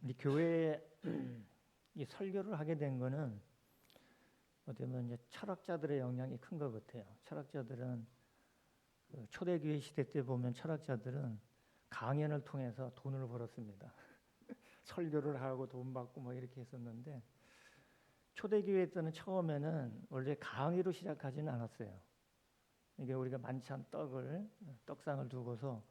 이 교회에 이 설교를 하게 된 거는 어떻게 보면 이제 철학자들의 영향이 큰 것 같아요. 철학자들은 그 초대교회 시대 때 보면 철학자들은 강연을 통해서 돈을 벌었습니다. 설교를 하고 돈 받고 뭐 이렇게 했었는데 초대교회 때는 처음에는 원래 강의로 시작하지는 않았어요. 이게 우리가 만찬 떡상을 두고서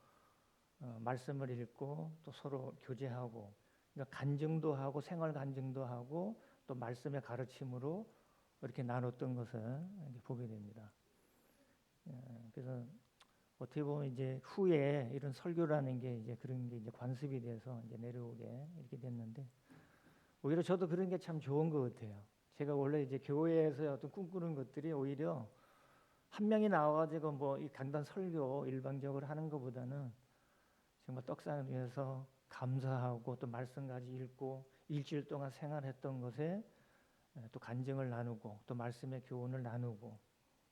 말씀을 읽고 또 서로 교제하고 그러니까 간증도 하고 생활 간증도 하고 또 말씀의 가르침으로 이렇게 나눴던 것을 보게 됩니다. 그래서 어떻게 보면 이제 후에 이런 설교라는 게 이제 그런 게 이제 관습이 돼서 이제 내려오게 이렇게 됐는데 오히려 저도 그런 게 참 좋은 것 같아요. 제가 원래 이제 교회에서 어떤 꿈꾸는 것들이 오히려 한 명이 나와가지고 뭐 이 간단 설교 일방적으로 하는 것보다는 정말 떡상을 위해서 감사하고 또 말씀까지 읽고 일주일 동안 생활했던 것에 또 간증을 나누고 또 말씀의 교훈을 나누고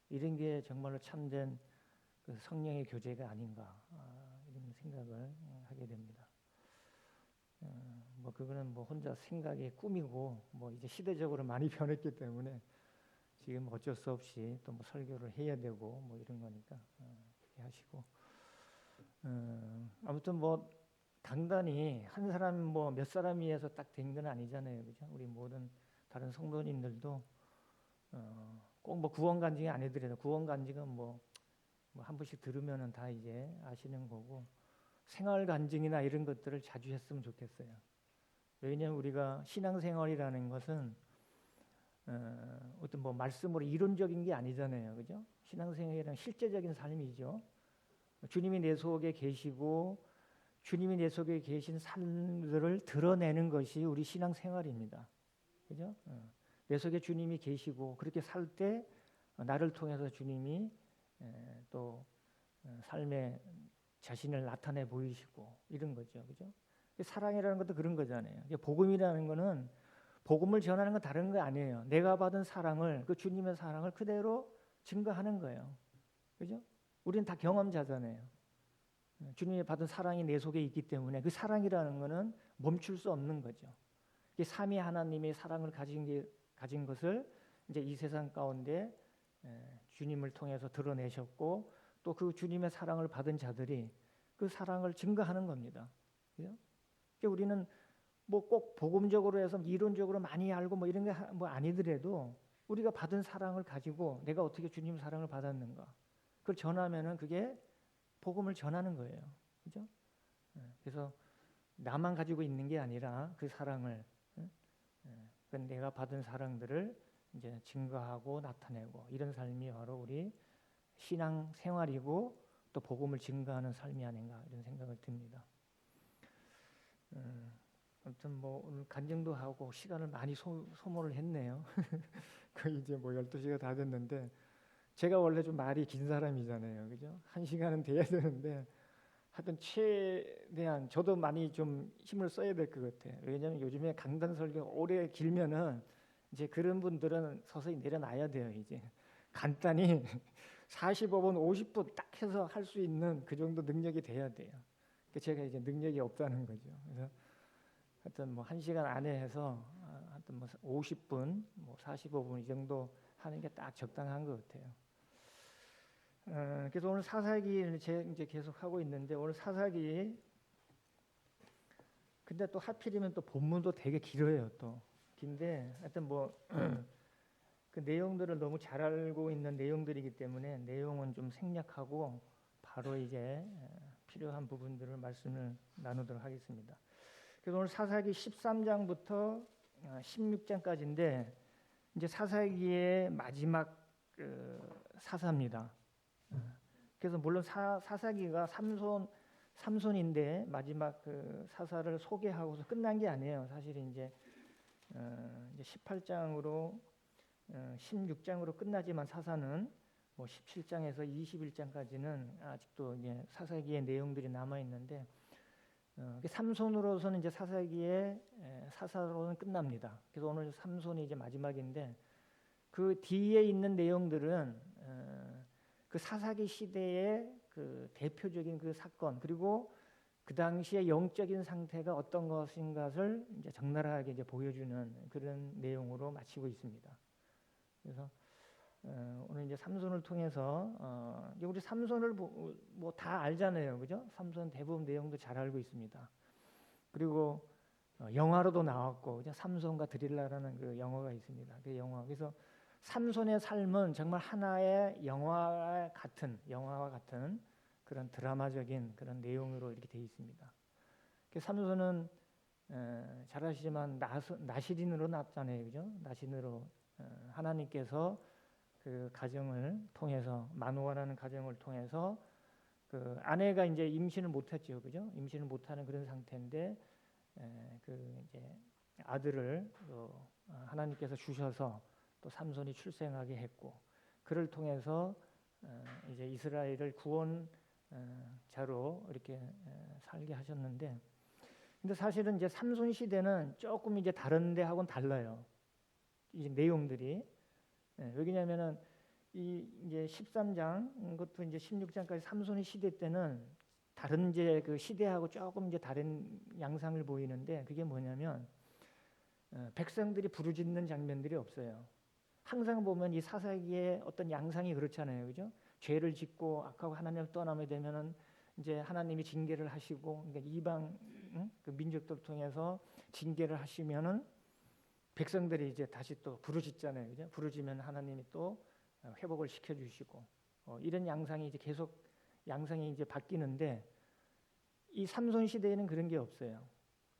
이런 게 정말로 참된 그 성령의 교제가 아닌가 이런 생각을 하게 됩니다. 뭐 그거는 뭐 혼자 생각의 꿈이고 뭐 이제 시대적으로 많이 변했기 때문에 지금 어쩔 수 없이 또 뭐 설교를 해야 되고 뭐 이런 거니까 그렇게 하시고 아무튼 뭐 강단이 한 사람 뭐 몇 사람 위해서 딱 된 건 아니잖아요, 그죠? 우리 모든 다른 성도님들도 꼭 뭐 구원 간증이 아니더라도 구원 간증은 뭐 한 번씩 들으면은 다 이제 아시는 거고 생활 간증이나 이런 것들을 자주 했으면 좋겠어요. 왜냐하면 우리가 신앙생활이라는 것은 어떤 뭐 말씀으로 이론적인 게 아니잖아요, 그죠? 신앙생활이란 실제적인 삶이죠. 주님이 내 속에 계시고 주님이 내 속에 계신 삶들을 드러내는 것이 우리 신앙생활입니다. 그죠? 내 속에 주님이 계시고 그렇게 살 때 나를 통해서 주님이 또 삶의 자신을 나타내 보이시고 이런 거죠. 그죠? 사랑이라는 것도 그런 거잖아요. 복음이라는 거는 복음을 전하는 건 다른 거 아니에요. 내가 받은 사랑을 그 주님의 사랑을 그대로 증거하는 거예요. 그죠? 우리는 다 경험자잖아요. 주님이 받은 사랑이 내 속에 있기 때문에 그 사랑이라는 것은 멈출 수 없는 거죠. 삼위 하나님의 사랑을 가진 것을 이제 이 세상 가운데 주님을 통해서 드러내셨고 또 그 주님의 사랑을 받은 자들이 그 사랑을 증거하는 겁니다. 그죠? 그러니까 우리는 뭐 꼭 복음적으로 해서 이론적으로 많이 알고 뭐 이런 게 뭐 아니더라도 우리가 받은 사랑을 가지고 내가 어떻게 주님 사랑을 받았는가 그걸 전하면은 그게 복음을 전하는 거예요. 그죠? 그래서 나만 가지고 있는 게 아니라 그 사랑을 내가 받은 사랑들을 이제 증거하고 나타내고 이런 삶이 바로 우리 신앙 생활이고 또 복음을 증거하는 삶이 아닌가 이런 생각을 듭니다. 아무튼 뭐 오늘 간증도 하고 시간을 많이 소모를 했네요. 거의 이제 뭐 12시가 다 됐는데 제가 원래 좀 말이 긴 사람이잖아요. 그죠? 1시간은 돼야 되는데 하여튼 최대한 저도 많이 좀 힘을 써야 될 것 같아요. 왜냐하면 요즘에 강단 설교 오래 길면은 이제 그런 분들은 서서히 내려놔야 돼요. 이제 간단히 45분, 50분 딱 해서 할 수 있는 그 정도 능력이 돼야 돼요. 그러니까 제가 이제 능력이 없다는 거죠. 그래서 하여튼 뭐 1시간 안에 해서 하여튼 뭐 50분, 뭐 45분 이 정도 하는 게 딱 적당한 것 같아요. 그래서 오늘 사사기를 이제 계속 하고 있는데 오늘 사사기 근데 또 하필이면 또 본문도 되게 길어요. 또 긴데 하여튼 뭐 그 내용들을 너무 잘 알고 있는 내용들이기 때문에 내용은 좀 생략하고 바로 이제 필요한 부분들을 말씀을 나누도록 하겠습니다. 그래서 오늘 사사기 13장부터 16장까지인데 이제 사사기의 마지막 사사입니다. 그래서 물론 사사기가 삼손인데 마지막 그 사사를 소개하고서 끝난 게 아니에요. 사실 이제 18장으로 16장으로 끝나지만 사사는 뭐 17장에서 21장까지는 아직도 이제 사사기의 내용들이 남아 있는데 삼손으로서는 이제 사사기의 사사로는 끝납니다. 그래서 오늘 삼손이 이제 마지막인데 그 뒤에 있는 내용들은 그 사사기 시대의 그 대표적인 그 사건 그리고 그 당시의 영적인 상태가 어떤 것인가를 이제 적나라하게 이제 보여주는 그런 내용으로 마치고 있습니다. 그래서 오늘 이제 삼손을 통해서 이제 우리 삼손을 뭐 다 알잖아요, 그죠? 삼손 대부분 내용도 잘 알고 있습니다. 그리고 영화로도 나왔고, 그죠? 삼손과 드릴라라는 그 영화가 있습니다. 그 영화. 그래서 삼손의 삶은 정말 하나의 영화와 같은 그런 드라마적인 그런 내용으로 이렇게 되어 있습니다. 그 삼손은 잘 아시지만 나실인으로 났잖아요, 그죠? 나실인으로 하나님께서 그 가정을 통해서 마누아라는 가정을 통해서 그 아내가 이제 임신을 못했죠, 그죠? 임신을 못하는 그런 상태인데 그 이제 아들을 하나님께서 주셔서 또 삼손이 출생하게 했고, 그를 통해서 이제 이스라엘을 구원자로 이렇게 살게 하셨는데, 근데 사실은 이제 삼손 시대는 조금 이제 다른 데하고는 달라요. 이 내용들이. 왜냐면은 이제 13장 것도 이제 16장까지 삼손의 시대 때는 다른 이제 그 시대하고 조금 이제 다른 양상을 보이는데, 그게 뭐냐면 백성들이 부르짖는 장면들이 없어요. 항상 보면 이 사사기의 어떤 양상이 그렇잖아요, 그죠? 죄를 짓고 악하고 하나님을 떠나게 되면은 이제 하나님이 징계를 하시고, 그러니까 이방 그 민족들 통해서 징계를 하시면은 백성들이 이제 다시 또 부르짖잖아요, 그죠? 부르짖으면 하나님이 또 회복을 시켜주시고, 이런 양상이 이제 계속 양상이 이제 바뀌는데, 이 삼손 시대에는 그런 게 없어요.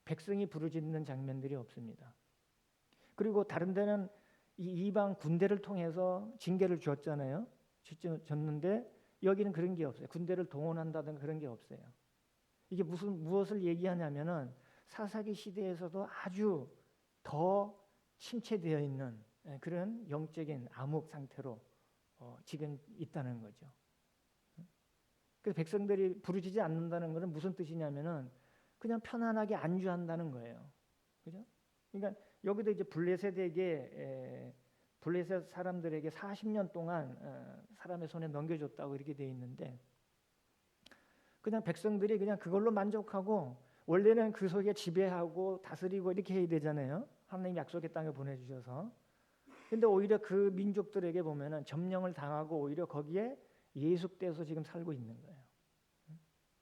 백성이 부르짖는 장면들이 없습니다. 그리고 다른 데는 이 이방 군대를 통해서 징계를 줬잖아요. 줬는데 여기는 그런 게 없어요. 군대를 동원한다든가 그런 게 없어요. 이게 무엇을 얘기하냐면은 사사기 시대에서도 아주 더 침체되어 있는 그런 영적인 암흑 상태로 지금 있다는 거죠. 그래서 백성들이 부르짖지 않는다는 것은 무슨 뜻이냐면은 그냥 편안하게 안주한다는 거예요. 그죠? 그러니까 여기도 이제 블레셋 사람들에게 40년 동안 사람의 손에 넘겨줬다고 이렇게 돼 있는데, 그냥 백성들이 그냥 그걸로 만족하고, 원래는 그 속에 지배하고 다스리고 이렇게 해야 되잖아요. 하나님 약속의 땅에 보내주셔서. 근데 오히려 그 민족들에게 보면은 점령을 당하고 오히려 거기에 예속돼서 지금 살고 있는 거예요.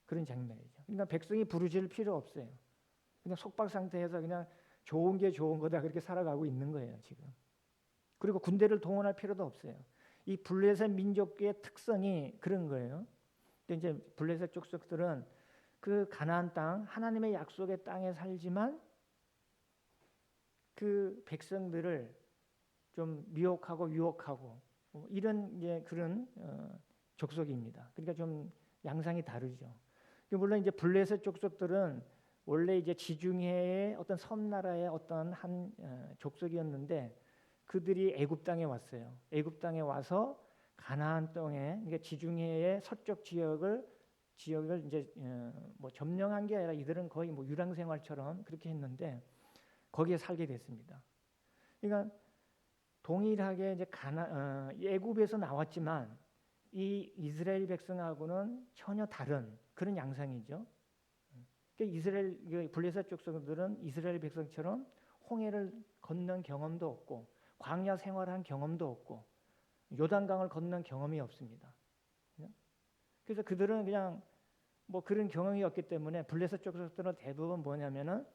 그런 장면이죠. 그러니까 백성이 부르짖을 필요 없어요. 그냥 속박 상태에서 그냥 좋은 게 좋은 거다 그렇게 살아가고 있는 거예요, 지금. 그리고 군대를 동원할 필요도 없어요. 이 블레셋 민족의 특성이 그런 거예요. 근데 이제 블레셋 족속들은 그 가나안 땅, 하나님의 약속의 땅에 살지만 그 백성들을 좀 미혹하고 유혹하고 이런 이제 그런 족속입니다. 그러니까 좀 양상이 다르죠. 물론 이제 블레셋 족속들은 원래 이제 지중해의 어떤 섬나라의 어떤 한 족속이었는데, 그들이 애굽 땅에 왔어요. 애굽 땅에 와서 가나안 땅에, 그러니까 지중해의 서쪽 지역을 이제 뭐 점령한 게 아니라 이들은 거의 뭐 유랑 생활처럼 그렇게 했는데 거기에 살게 됐습니다. 그러니까 동일하게 이제 애굽에서 나왔지만 이 이스라엘 백성하고는 전혀 다른 그런 양상이죠. 그러니까 블레셋 족속들은 이스라엘 백성처럼 홍해를 건넌 경험도 없고 광야 생활한 경험도 없고 요단강을 건넌 경험이 없습니다. 그래서 그들은 그냥 뭐 그런 경험이 없기 때문에 블레셋 족속들은 대부분 뭐냐면은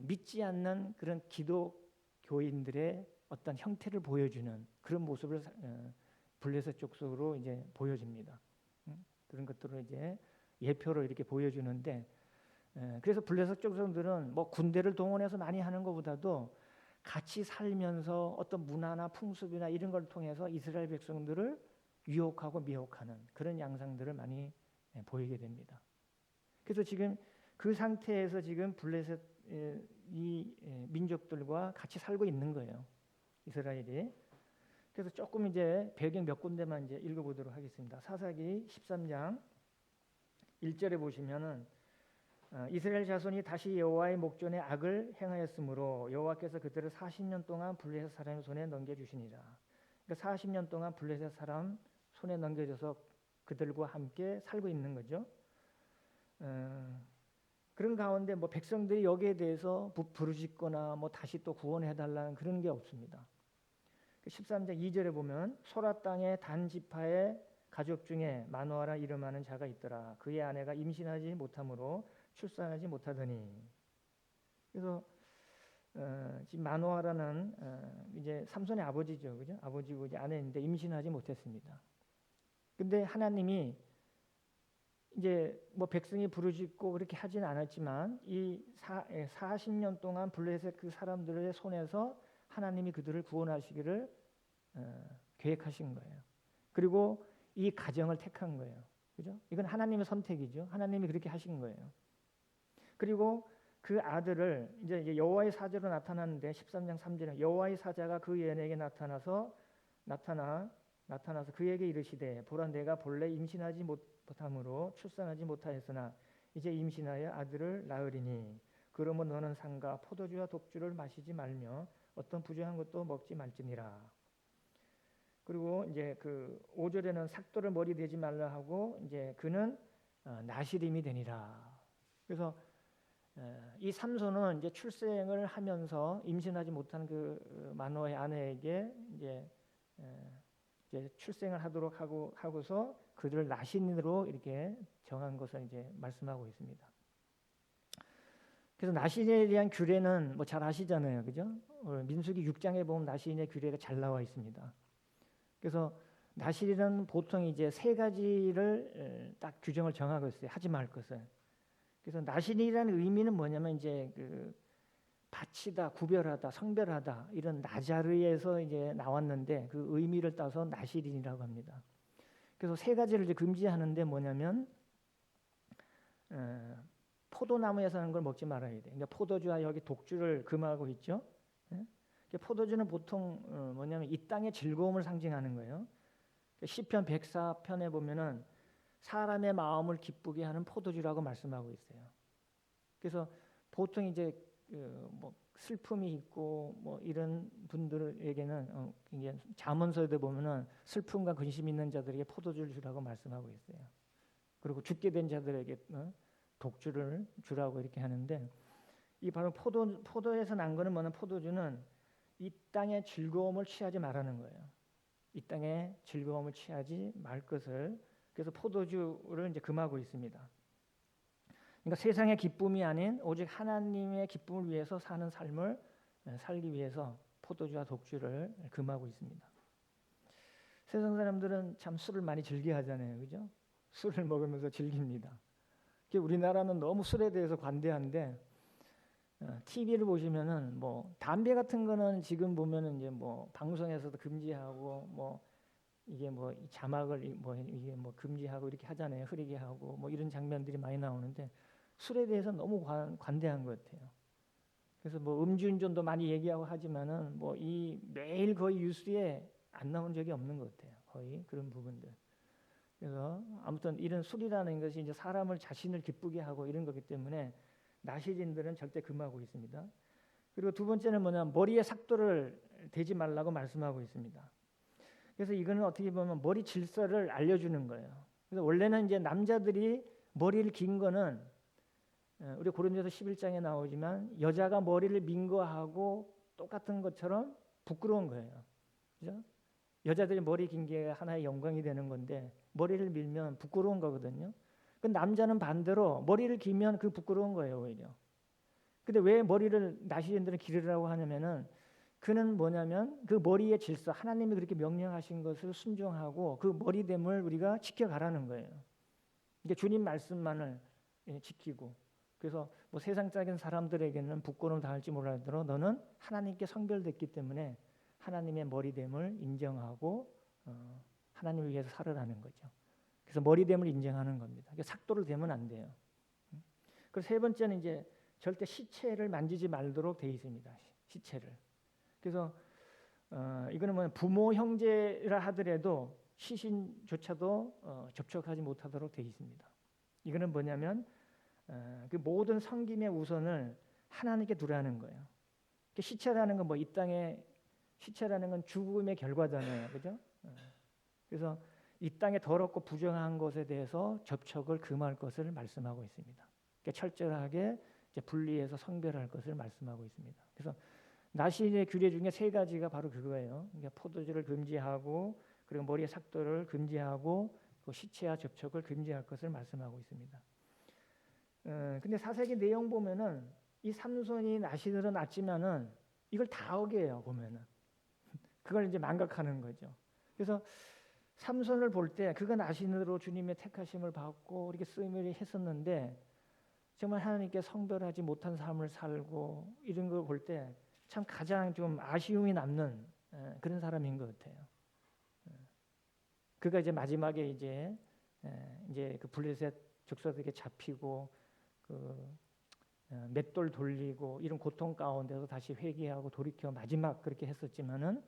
믿지 않는 그런 기독교인들의 어떤 형태를 보여주는 그런 모습을 블레셋 족속으로 이제 보여집니다. 그런 것들을 이제 예표로 이렇게 보여주는데, 그래서 블레셋 족속들은 뭐 군대를 동원해서 많이 하는 것보다도 같이 살면서 어떤 문화나 풍습이나 이런 걸 통해서 이스라엘 백성들을 유혹하고 미혹하는 그런 양상들을 많이 보이게 됩니다. 그래서 지금 그 상태에서 지금 블레셋 이 민족들과 같이 살고 있는 거예요, 이스라엘이. 그래서 조금 이제 배경 몇 군데만 이제 읽어보도록 하겠습니다. 사사기 13장 1절에 보시면은 이스라엘 자손이 다시 여호와의 목전에 악을 행하였으므로 여호와께서 그들을 40년 동안 블레셋 사람의 손에 넘겨주시니라. 그러니까 40년 동안 블레셋 사람 손에 넘겨줘서 그들과 함께 살고 있는 거죠. 그런 가운데 뭐 백성들이 여기에 대해서 부르짖거나 뭐 다시 또 구원해달라는 그런 게 없습니다. 13장 2절에 보면 소라 땅의 단 지파의 가족 중에 마노아라 이름하는 자가 있더라. 그의 아내가 임신하지 못하므로 출산하지 못하더니. 그래서 지금 마노아라는 이제 삼손의 아버지죠, 그죠? 아버지고 이제 아내인데 임신하지 못했습니다. 근데 하나님이 이제 뭐 백성이 부르짖고 그렇게 하진 않았지만 이 40년 동안 블레셋 그 사람들의 손에서 하나님이 그들을 구원하시기를 계획하신 거예요. 그리고 이 가정을 택한 거예요. 그죠? 이건 하나님의 선택이죠. 하나님이 그렇게 하신 거예요. 그리고 그 아들을 이제 여호와의 사자로 나타났는데 13장 3절에 여호와의 사자가 그 여인에게 나타나서 그에게 이르시되 보라 내가 본래 임신하지 못함으로 출산하지 못하였으나 이제 임신하여 아들을 낳으리니 그러면 너는 상과 포도주와 독주를 마시지 말며 어떤 부정한 것도 먹지 말지니라. 그리고 이제 그 5절에는 삭도를 머리 대지 말라 하고 이제 그는 나시림이 되니라. 그래서 이 삼손은 이제 출생을 하면서 임신하지 못한 그 마노아의 아내에게 이제 출생을 하도록 하고서 그들을 나신으로 이렇게 정한 것을 이제 말씀하고 있습니다. 그래서 나신에 대한 규례는 뭐 잘 아시잖아요, 그죠? 민수기 6장에 보면 나신의 규례가 잘 나와 있습니다. 그래서 나신은 보통 이제 세 가지를 딱 규정을 정하고 있어요. 하지 말 것을. 그래서 나신이라는 의미는 뭐냐면 이제 그 바치다, 구별하다, 성별하다 이런 나자르에서 이제 나왔는데 그 의미를 따서 나실인이라고 합니다. 그래서 세 가지를 이제 금지하는데 뭐냐면 포도나무에서 하는 걸 먹지 말아야 돼. 그러니까 포도주와 여기 독주를 금하고 있죠. 포도주는 보통 뭐냐면 이 땅의 즐거움을 상징하는 거예요. 시편 104편에 보면은 사람의 마음을 기쁘게 하는 포도주라고 말씀하고 있어요. 그래서 보통 이제 뭐 슬픔이 있고 뭐 이런 분들에게는 이제 잠언서에도 보면은 슬픔과 근심 있는 자들에게 포도주를 주라고 말씀하고 있어요. 그리고 죽게 된 자들에게 독주를 주라고 이렇게 하는데 이 바로 포도에서 난 거는 뭐냐면 포도주는 이 땅의 즐거움을 취하지 말라는 거예요. 이 땅의 즐거움을 취하지 말 것을 그래서 포도주를 이제 금하고 있습니다. 그러니까 세상의 기쁨이 아닌 오직 하나님의 기쁨을 위해서 사는 삶을 살기 위해서 포도주와 독주를 금하고 있습니다. 세상 사람들은 참 술을 많이 즐겨하잖아요, 그죠? 술을 먹으면서 즐깁니다. 우리나라는 너무 술에 대해서 관대한데 TV를 보시면은 뭐 담배 같은 거는 지금 보면은 이제 뭐 방송에서도 금지하고 뭐 이게 뭐 자막을 뭐 이게 뭐 금지하고 이렇게 하잖아요. 흐리게 하고 뭐 이런 장면들이 많이 나오는데 술에 대해서 너무 관대한 것 같아요. 그래서 뭐 음주운전도 많이 얘기하고 하지만은 뭐 이 매일 거의 뉴스에 안 나온 적이 없는 것 같아요. 거의 그런 부분들. 그래서 아무튼 이런 술이라는 것이 이제 사람을 자신을 기쁘게 하고 이런 거기 때문에 나시린들은 절대 금하고 있습니다. 그리고 두 번째는 뭐냐 머리에 삭도를 대지 말라고 말씀하고 있습니다. 그래서 이거는 어떻게 보면 머리 질서를 알려주는 거예요. 그래서 원래는 이제 남자들이 머리를 긴 거는 우리 고린도서 11장에 나오지만 여자가 머리를 민 거하고 똑같은 것처럼 부끄러운 거예요. 그죠? 여자들이 머리 긴 게 하나의 영광이 되는 건데 머리를 밀면 부끄러운 거거든요. 그 남자는 반대로 머리를 기면 그 부끄러운 거예요, 오히려. 근데 왜 머리를 나시린들은 기르라고 하냐면은 그는 뭐냐면 그 머리의 질서 하나님이 그렇게 명령하신 것을 순종하고 그 머리됨을 우리가 지켜가라는 거예요. 그러니까 주님 말씀만을 지키고 그래서 뭐 세상적인 사람들에게는 부끄러움 당할지 몰라도 너는 하나님께 성별됐기 때문에 하나님의 머리됨을 인정하고 하나님을 위해서 살아라는 거죠. 그래서 머리됨을 인정하는 겁니다. 그러니까 삭도를 대면 안 돼요. 그리고 세 번째는 이제 절대 시체를 만지지 말도록 돼 있습니다. 시체를. 그래서 이거는 뭐 부모 형제라 하더라도 시신조차도 접촉하지 못하도록 돼 있습니다. 이거는 뭐냐면 그 모든 섬김의 우선을 하나님께 두라는 거예요. 시체라는 건 뭐 이 땅에 시체라는 건 죽음의 결과잖아요, 그죠? 그래서 이 땅에 더럽고 부정한 것에 대해서 접촉을 금할 것을 말씀하고 있습니다. 철저하게 이제 분리해서 성별할 것을 말씀하고 있습니다. 그래서 나신의 규례 중에 3가지가 바로 그거예요. 그러니까 포도주를 금지하고 그리고 머리의 삭도를 금지하고 그 시체와 접촉을 금지할 것을 말씀하고 있습니다. 근데 사사기 내용 보면은 이 삼손이 나신으로 났지만은 이걸 다 어겨요 보면은. 그걸 이제 망각하는 거죠. 그래서 삼손을 볼 때 그가 나신으로 주님의 택하심을 받고 이렇게 쓰임을 했었는데 정말 하나님께 성별하지 못한 삶을 살고 이런 걸 볼 때 참 가장 좀 아쉬움이 남는 그런 사람인 것 같아요. 그가 이제 마지막에 이제 그 블레셋 적사들에게 잡히고 그 맷돌 돌리고 이런 고통 가운데서 다시 회개하고 돌이켜 마지막 그렇게 했었지만은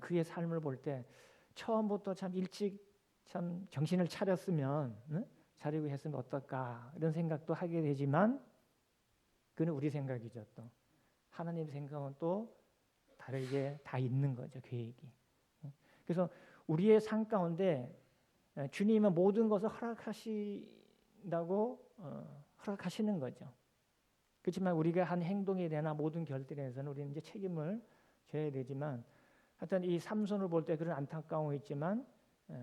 그의 삶을 볼 때 처음부터 참 일찍 참 정신을 차렸으면 차리고 했으면 어떨까 이런 생각도 하게 되지만 그는 우리 생각이죠. 또 하나님 생각은 또 다르게 다 있는 거죠. 계획이. 그래서 우리의 삶 가운데 주님은 모든 것을 허락하신다고 허락하시는 거죠. 그렇지만 우리가 한 행동에 대한 모든 결정에 대해서는 우리는 이제 책임을 져야 되지만 하여튼 이 삼손을 볼 때 그런 안타까움이 있지만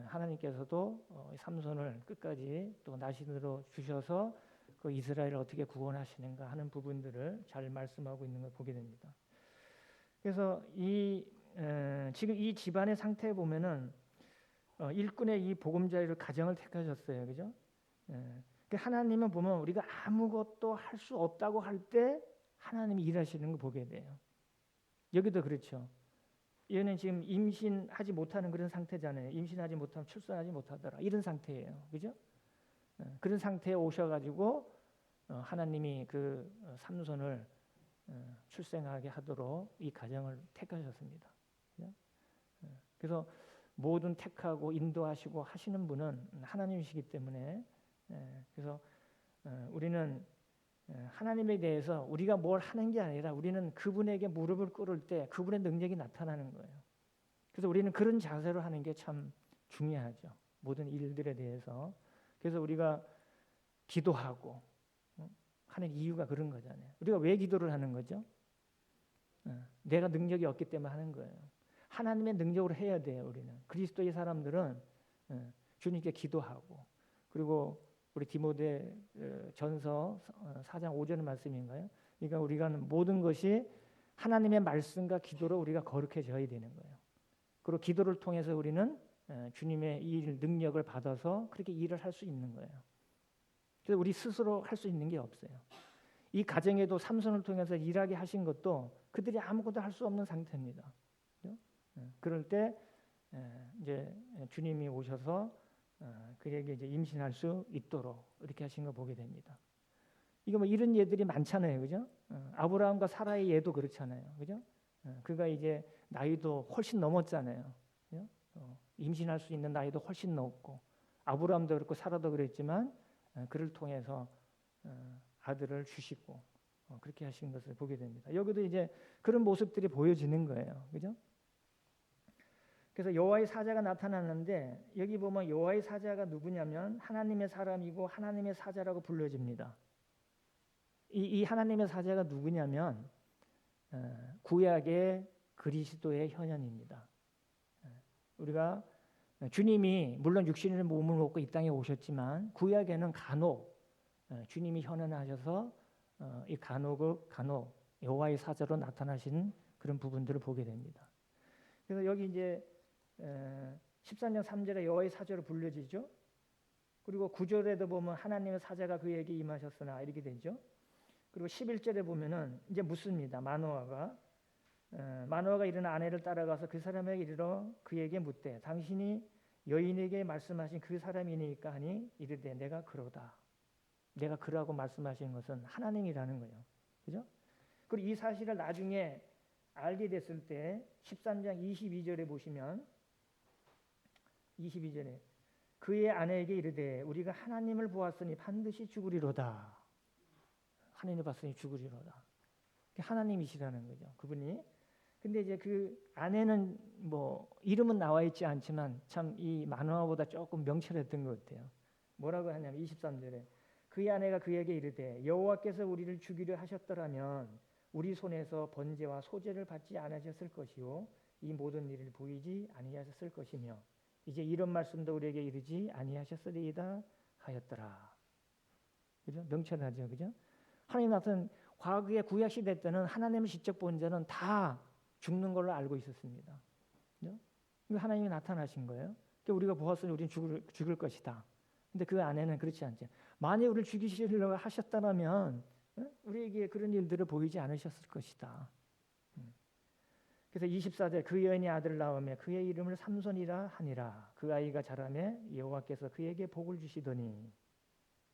하나님께서도 삼손을 끝까지 또 나신으로 주셔서 그 이스라엘을 어떻게 구원하시는가 하는 부분들을 잘 말씀하고 있는 걸 보게 됩니다. 그래서 지금 이 집안의 상태에 보면은 일꾼의 이 보금자리를 가정을 택하셨어요, 그죠? 하나님은 보면 우리가 아무것도 할 수 없다고 할 때 하나님이 일하시는 걸 보게 돼요. 여기도 그렇죠. 얘는 지금 임신하지 못하는 그런 상태잖아요. 임신하지 못하면 출산하지 못하더라. 이런 상태예요. 그죠? 그런 상태에 오셔가지고 하나님이 그 삼손을 출생하게 하도록 이 가정을 택하셨습니다. 그죠? 그래서 모든 택하고 인도하시고 하시는 분은 하나님이시기 때문에 그래서 우리는 하나님에 대해서 우리가 뭘 하는 게 아니라 우리는 그분에게 무릎을 꿇을 때 그분의 능력이 나타나는 거예요. 그래서 우리는 그런 자세로 하는 게 참 중요하죠. 모든 일들에 대해서. 그래서 우리가 기도하고 하는 이유가 그런 거잖아요. 우리가 왜 기도를 하는 거죠? 내가 능력이 없기 때문에 하는 거예요. 하나님의 능력으로 해야 돼요. 우리는 그리스도의 사람들은 주님께 기도하고 그리고 우리 디모데 전서 4장 5절 말씀인가요? 그러니까 우리가 모든 것이 하나님의 말씀과 기도로 우리가 거룩해져야 되는 거예요. 그리고 기도를 통해서 우리는 주님의 일 능력을 받아서 그렇게 일을 할 수 있는 거예요. 그래서 우리 스스로 할 수 있는 게 없어요. 이 가정에도 삼손을 통해서 일하게 하신 것도 그들이 아무것도 할 수 없는 상태입니다. 그럴 때 이제 주님이 오셔서 그에게 이제 임신할 수 있도록 이렇게 하신 거 보게 됩니다. 이거 뭐 이런 예들이 많잖아요, 그죠? 아브라함과 사라의 예도 그렇잖아요, 그죠? 그가 이제 나이도 훨씬 넘었잖아요, 그죠? 임신할 수 있는 나이도 훨씬 넘고 아브라함도 그렇고 사라도 그랬지만 그를 통해서 아들을 주시고 그렇게 하신 것을 보게 됩니다. 여기도 이제 그런 모습들이 보여지는 거예요, 그죠? 그래서 여호와의 사자가 나타났는데 여기 보면 여호와의 사자가 누구냐면 하나님의 사람이고 하나님의 사자라고 불려집니다. 이 하나님의 사자가 누구냐면 구약의 그리스도의 현현입니다. 우리가 주님이 물론 육신의 몸을 먹고 이 땅에 오셨지만 구약에는 간혹 주님이 현현하셔서 이 간혹 여호와의 사자로 나타나신 그런 부분들을 보게 됩니다. 그래서 여기 이제 13장 3절에 여호와의 사자로 불려지죠. 그리고 9절에도 보면 하나님의 사자가 그에게 임하셨으나 이렇게 되죠. 그리고 11절에 보면은 이제 묻습니다. 마노아가 일어나 아내를 따라가서 그 사람에게 이르러 그에게 묻되 당신이 여인에게 말씀하신 그 사람이니까 하니 이르되 내가 그러다. 내가 그라고 말씀하신 것은 하나님이라는 거예요. 그죠? 그리고 이 사실을 나중에 알게 됐을 때 13장 22절에 보시면 22절에 그의 아내에게 이르되 우리가 하나님을 보았으니 반드시 죽으리로다. 하나님을 봤으니 죽으리로다. 하나님이시라는 거죠. 그분이. 근데 이제 그 아내는 뭐 이름은 나와 있지 않지만 참 이 마노아보다 조금 명철했던 것 같아요. 뭐라고 하냐면 23절에 그의 아내가 그에게 이르되 여호와께서 우리를 죽이려 하셨더라면 우리 손에서 번제와 소제를 받지 않으셨을 것이요 이 모든 일을 보이지 아니하셨을 것이며 이제 이런 말씀도 우리에게 이르지 아니하셨으리이다 하였더라. 그죠? 명철하죠, 그죠? 하나님 나타난 과거의 구약 시대 때는 하나님을 직접 본 자는 다 죽는 걸로 알고 있었습니다. 그죠? 하나님이 나타나신 거예요. 그러니까 우리가 보았으니 우리는 죽을 것이다. 근데 그 안에는 그렇지 않죠. 만약 우리를 죽이시려고 하셨다면 우리에게 그런 일들을 보이지 않으셨을 것이다. 그래서 24절 그 여인이 아들을 낳으며 그의 이름을 삼손이라 하니라. 그 아이가 자라매 여호와께서 그에게 복을 주시더니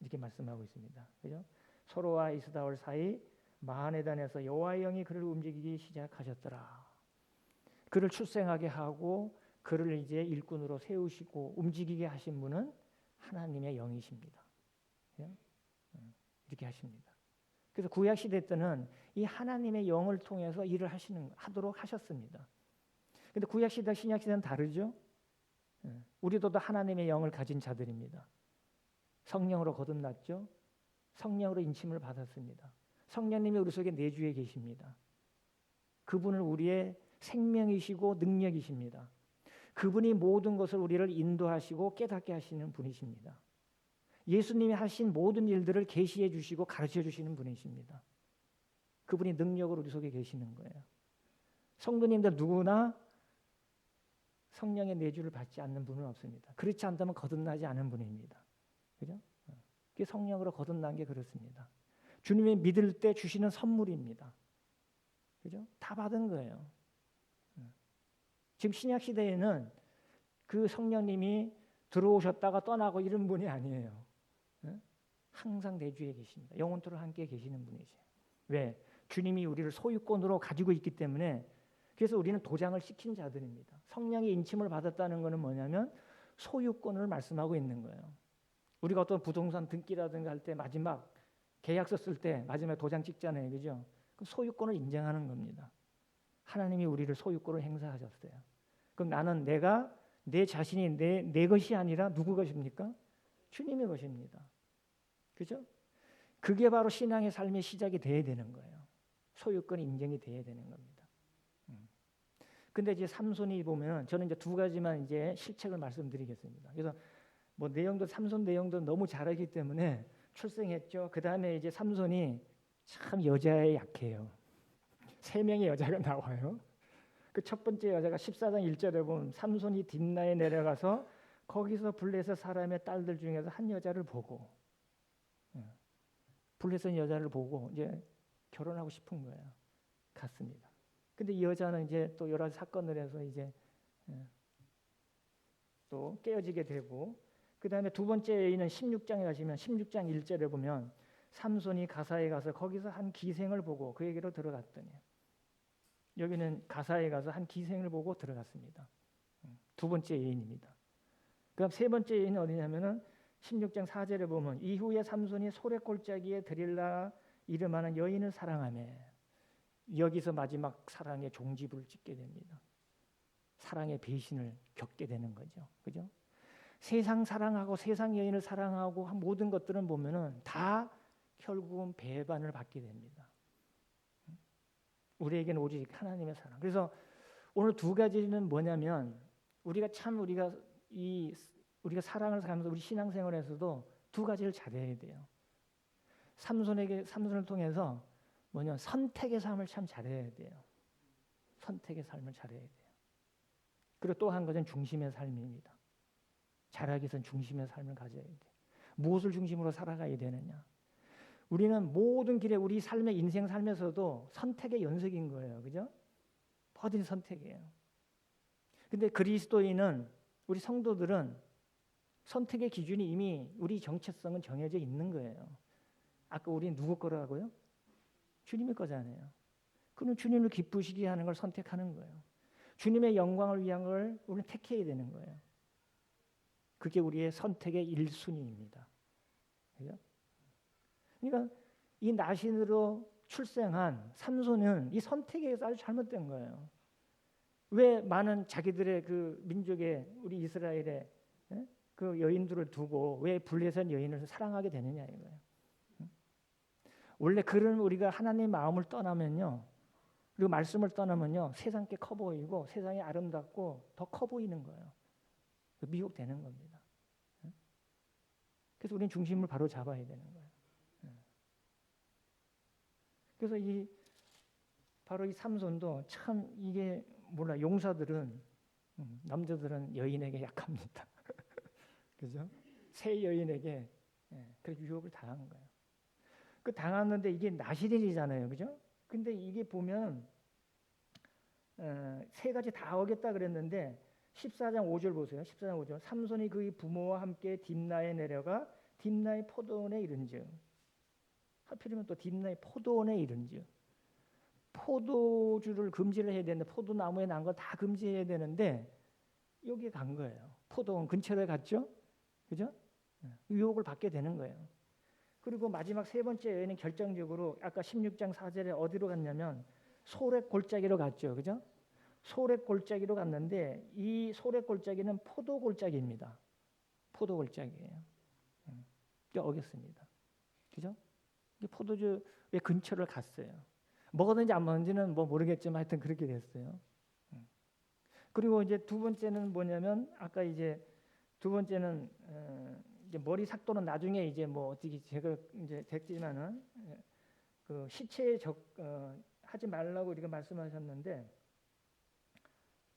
이렇게 말씀하고 있습니다. 그죠? 소로와 이스다올 사이 마하네단에서 여호와의 영이 그를 움직이기 시작하셨더라. 그를 출생하게 하고 그를 이제 일꾼으로 세우시고 움직이게 하신 분은 하나님의 영이십니다. 이렇게 하십니다. 그래서 구약 시대 때는 이 하나님의 영을 통해서 일을 하도록 하셨습니다. 근데 구약 시대, 신약 시대는 다르죠. 우리도 하나님의 영을 가진 자들입니다. 성령으로 거듭났죠. 성령으로 인침을 받았습니다. 성령님이 우리 속에 내주에 계십니다. 그분은 우리의 생명이시고 능력이십니다. 그분이 모든 것을 우리를 인도하시고 깨닫게 하시는 분이십니다. 예수님이 하신 모든 일들을 계시해 주시고 가르쳐 주시는 분이십니다. 그분이 능력으로 우리 속에 계시는 거예요. 성도님들 누구나 성령의 내주를 받지 않는 분은 없습니다. 그렇지 않다면 거듭나지 않은 분입니다. 그죠? 그게 성령으로 거듭난 게 그렇습니다. 주님이 믿을 때 주시는 선물입니다. 그죠? 다 받은 거예요. 지금 신약 시대에는 그 성령님이 들어오셨다가 떠나고 이런 분이 아니에요. 항상 내주에 계십니다. 영원토록 함께 계시는 분이세요. 왜? 주님이 우리를 소유권으로 가지고 있기 때문에 그래서 우리는 도장을 시킨 자들입니다. 성령의 인침을 받았다는 것은 뭐냐면 소유권을 말씀하고 있는 거예요. 우리가 어떤 부동산 등기라든가 할 때 마지막 계약서 쓸 때 마지막에 도장 찍잖아요. 그죠? 그 소유권을 인정하는 겁니다. 하나님이 우리를 소유권을 행사하셨어요. 그럼 나는 내 자신이 내 것이 아니라 누구 것입니까? 주님의 것입니다. 그죠? 그게 바로 신앙의 삶의 시작이 돼야 되는 거예요. 소유권 인정이 돼야 되는 겁니다. 근데 이제 삼손이 보면 저는 이제 두 가지만 이제 실책을 말씀드리겠습니다. 그래서 뭐 삼손 내용도 너무 잘 알기 때문에 출생했죠. 그 다음에 이제 삼손이 참 여자에 약해요. 3명의 여자가 나와요. 그 첫 번째 여자가 14장 1절에 보면 삼손이 딥나에 내려가서 거기서 블레셋 사람의 딸들 중에서 한 여자를 보고 블레셋 여자를 보고 이제 결혼하고 싶은 거예요. 갔습니다. 근데 이 여자는 이제 또 여러 사건을 해서 이제 또 깨어지게 되고 그 다음에 두 번째 여인은 16장에 가시면 16장 1절에 보면 삼손이 가사에 가서 거기서 한 기생을 보고 그에게로 들어갔더니 여기는 가사에 가서 한 기생을 보고 들어갔습니다. 두 번째 여인입니다. 그다음 세 번째 여인은 어디냐면은 16장 4절에 보면 이후에 삼손이 소래골짜기에 드릴라 이름하는 여인을 사랑하며 여기서 마지막 사랑의 종지부를 찍게 됩니다. 사랑의 배신을 겪게 되는 거죠. 그죠? 세상 사랑하고 세상 여인을 사랑하고 한 모든 것들은 보면은 다 결국은 배반을 받게 됩니다. 우리에게는 오직 하나님의 사랑. 그래서 오늘 두 가지는 뭐냐면 우리가 사랑을 하면서 우리 신앙생활에서도 두 가지를 잘해야 돼요. 삼손을 통해서 선택의 삶을 참 잘해야 돼요. 선택의 삶을 잘해야 돼요. 그리고 또 한 가지는 중심의 삶입니다. 잘하기 위해서는 중심의 삶을 가져야 돼요. 무엇을 중심으로 살아가야 되느냐? 우리는 모든 길에 우리 삶의 인생 삶에서도 선택의 연속인 거예요. 그죠? 뭐든 선택이에요. 근데 그리스도인은 우리 성도들은 선택의 기준이 이미 우리 정체성은 정해져 있는 거예요. 아까 우리 누구 거라고요? 주님의 거잖아요. 그는 주님을 기쁘시게 하는 걸 선택하는 거예요. 주님의 영광을 위한 걸 우리는 택해야 되는 거예요. 그게 우리의 선택의 1순위입니다. 그죠? 그러니까 이 나신으로 출생한 삼손은 이 선택에서 아주 잘못된 거예요. 왜 많은 자기들의 그 민족의 우리 이스라엘의 그 여인들을 두고 왜 블레셋 여인을 사랑하게 되느냐 이거예요. 원래 그런 우리가 하나님의 마음을 떠나면요, 그리고 말씀을 떠나면요, 세상 게 커 보이고 세상이 아름답고 더 커 보이는 거예요. 미혹되는 겁니다. 그래서 우리는 중심을 바로 잡아야 되는 거예요. 그래서 바로 이 삼손도 참 이게 몰라, 용사들은 남자들은 여인에게 약합니다. 그죠? 새 여인에게 그렇게 유혹을 당한 거예요. 그 당하는데 이게 나시린이잖아요, 그죠? 근데 이게 보면 세 가지 다 하겠다 그랬는데 14장 5절 보세요. 14장 5절. 삼손이 그의 부모와 함께 딥나에 내려가 딥나의 포도원에 이른즉. 하필이면 또 딥나의 포도원에 이른즉. 포도주를 금지를 해야 되는데 포도나무에 난 걸 다 금지해야 되는데 여기 간 거예요. 포도원 근처에 갔죠. 그죠? 유혹을 받게 되는 거예요. 그리고 마지막 세 번째 여인은 결정적으로 아까 16장 4절에 어디로 갔냐면 소렉 골짜기로 갔죠. 그죠? 소렉 골짜기로 갔는데 이 소렉 골짜기는 포도 골짜기입니다. 포도 골짜기예요. 어겼습니다. 그죠? 포도주의 근처를 갔어요. 먹었는지 안 먹었는지는 뭐 모르겠지만 하여튼 그렇게 됐어요. 그리고 이제 두 번째는 뭐냐면 아까 이제 두 번째는 이제 머리 삭도는 나중에 이제 뭐 어떻게 제가 이제 됐지만은 그 시체에 하지 말라고 이렇게 말씀하셨는데